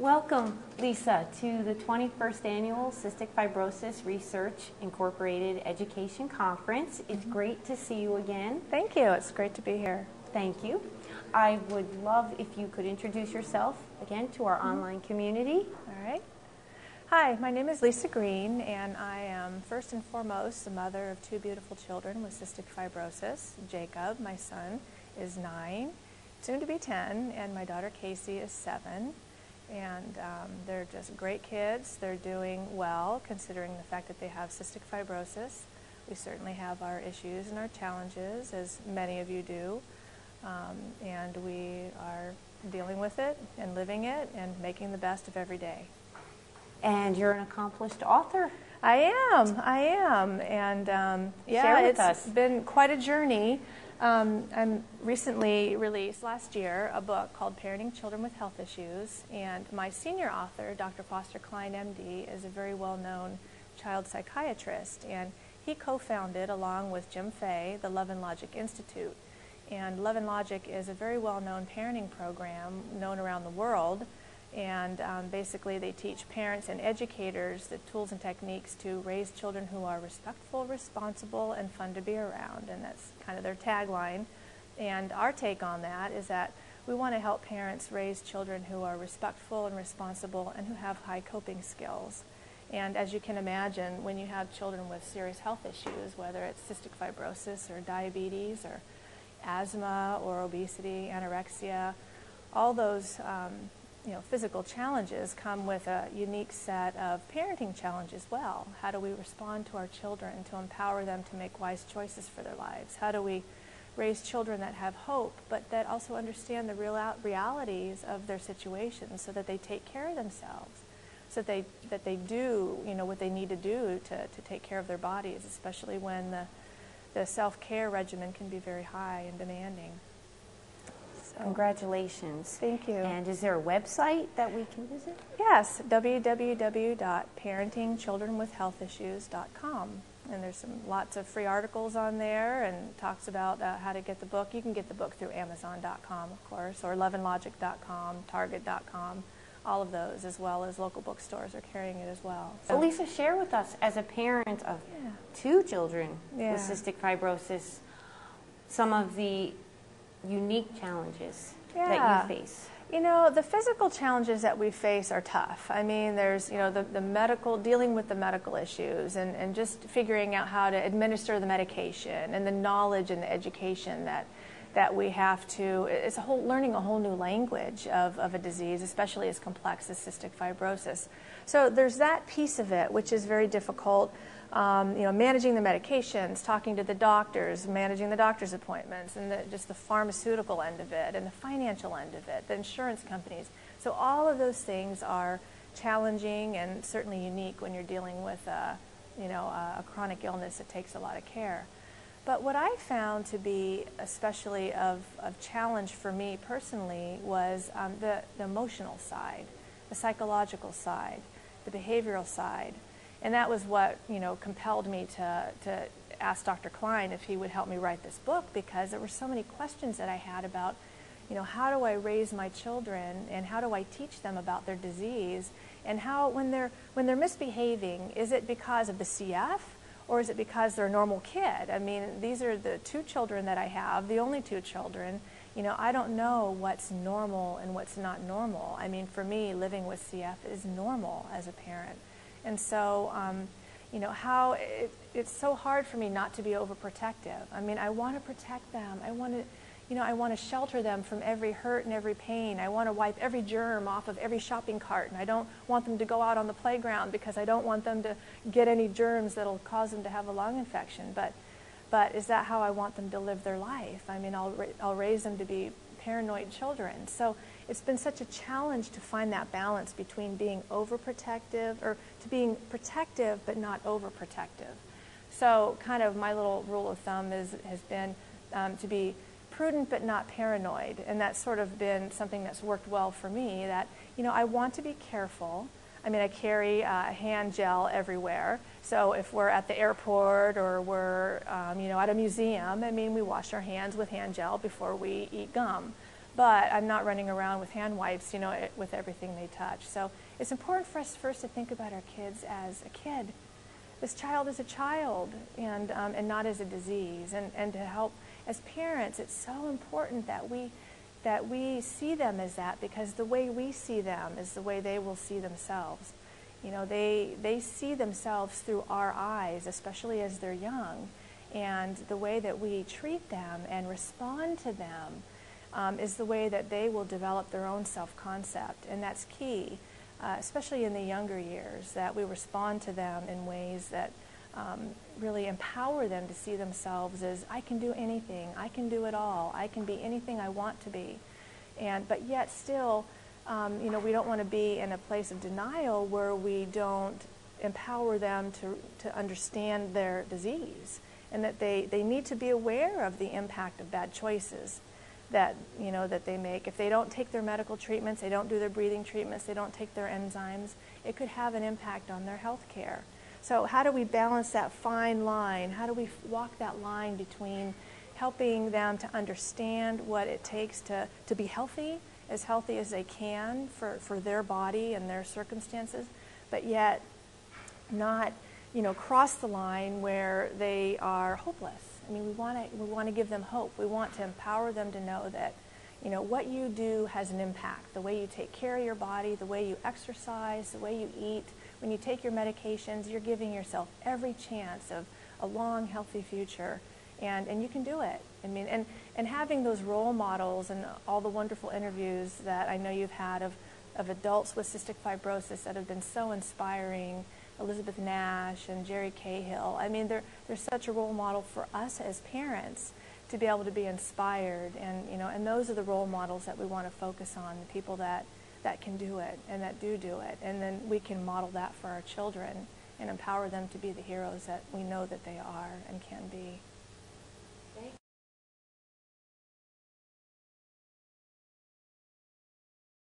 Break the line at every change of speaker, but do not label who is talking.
Welcome, Lisa, to the 21st Annual Cystic Fibrosis Research Incorporated Education Conference. It's great to see you again.
Thank you. It's great to be here.
Thank you. I would love if you could introduce yourself again to our online community.
All right. Hi, my name is Lisa Greene, and I am first and foremost the mother of two beautiful children with cystic fibrosis. Jacob, my son, is 9, soon to be 10, and my daughter Casey is 7. And they're just great kids. They're doing well considering the fact that they have cystic fibrosis. We certainly have our issues and our challenges, as many of you do, and we are dealing with it and living it and making the best of every day.
And you're an accomplished author.
I am, and yeah, it's been quite a journey. I recently released last year a book called Parenting Children with Health Issues, and my senior author, Dr. Foster Klein, MD, is a very well-known child psychiatrist, and he co-founded, along with Jim Fay, the Love and Logic Institute. And Love and Logic is a very well-known parenting program known around the world, and basically they teach parents and educators the tools and techniques to raise children who are respectful, responsible, and fun to be around, and that's kind of their tagline. And our take on that is that we want to help parents raise children who are respectful and responsible and who have high coping skills. And as you can imagine, when you have children with serious health issues, whether it's cystic fibrosis or diabetes or asthma or obesity, anorexia, all those physical challenges come with a unique set of parenting challenges as well. How do we respond to our children to empower them to make wise choices for their lives? How do we raise children that have hope, but that also understand the realities of their situations so that they take care of themselves, so that they do what they need to do to take care of their bodies, especially when the self-care regimen can be very high and demanding.
Congratulations.
Thank you.
And is there a website that we can visit?
Yes, www.parentingchildrenwithhealthissues.com. And there's lots of free articles on there and talks about how to get the book. You can get the book through Amazon.com, of course, or loveandlogic.com, Target.com, all of those, as well as local bookstores are carrying it as well.
So Lisa, share with us, as a parent of two children with cystic fibrosis, some of the unique challenges that you face.
You know, the physical challenges that we face are tough. I mean, there's, the medical, dealing with the medical issues and just figuring out how to administer the medication and the knowledge and the education that we have to, it's learning a whole new language of a disease, especially as complex as cystic fibrosis. So there's that piece of it, which is very difficult. Managing the medications, talking to the doctors, managing the doctor's appointments, and just the pharmaceutical end of it, and the financial end of it, the insurance companies. So all of those things are challenging and certainly unique when you're dealing with a chronic illness that takes a lot of care. But what I found to be especially of challenge for me personally was the emotional side, the psychological side, the behavioral side. And that was what compelled me to ask Dr. Klein if he would help me write this book, because there were so many questions that I had about how do I raise my children and how do I teach them about their disease, and how when they're misbehaving, is it because of the CF or is it because they're a normal kid? I mean, these are the two children that I have, the only two children. I don't know what's normal and what's not normal. I mean, for me, living with CF is normal as a parent. And so, it's so hard for me not to be overprotective. I mean, I want to protect them. I want to shelter them from every hurt and every pain. I want to wipe every germ off of every shopping cart, and I don't want them to go out on the playground because I don't want them to get any germs that'll cause them to have a lung infection. But is that how I want them to live their life? I mean, I'll raise them to be paranoid children. So it's been such a challenge to find that balance between being overprotective, or to being protective but not overprotective. So kind of my little rule of thumb has been to be prudent but not paranoid, and that's sort of been something that's worked well for me, that I want to be careful. I mean, I carry hand gel everywhere. So if we're at the airport or we're at a museum, I mean, we wash our hands with hand gel before we eat gum. but I'm not running around with hand wipes, you know, with everything they touch. So it's important for us first to think about our kids as a kid. This child is a child, and not as a disease. And to help, as parents, it's so important that we see them as that, because the way we see them is the way they will see themselves. You know, they see themselves through our eyes, especially as they're young. And the way that we treat them and respond to them is the way that they will develop their own self-concept. And that's key, especially in the younger years, that we respond to them in ways that really empower them to see themselves as, I can do anything, I can do it all, I can be anything I want to be. But yet still, you know, we don't want to be in a place of denial where we don't empower them to understand their disease, and that they need to be aware of the impact of bad choices that, you know, that they make. If they don't take their medical treatments, they don't do their breathing treatments, they don't take their enzymes, it could have an impact on their health care. So how do we balance that fine line? How do we walk that line between helping them to understand what it takes to be healthy as they can for their body and their circumstances, but yet not, you know, cross the line where they are hopeless. I mean, we want to give them hope. We want to empower them to know that, you know, what you do has an impact. The way you take care of your body, the way you exercise, the way you eat. When you take your medications, you're giving yourself every chance of a long, healthy future, and you can do it. I mean, and having those role models and all the wonderful interviews that I know you've had of adults with cystic fibrosis that have been so inspiring. Elizabeth Nash and Jerry Cahill. I mean, they're such a role model for us as parents to be able to be inspired, and you know, and those are the role models that we want to focus on, the people that can do it and that do it, and then we can model that for our children and empower them to be the heroes that we know that they are and can be.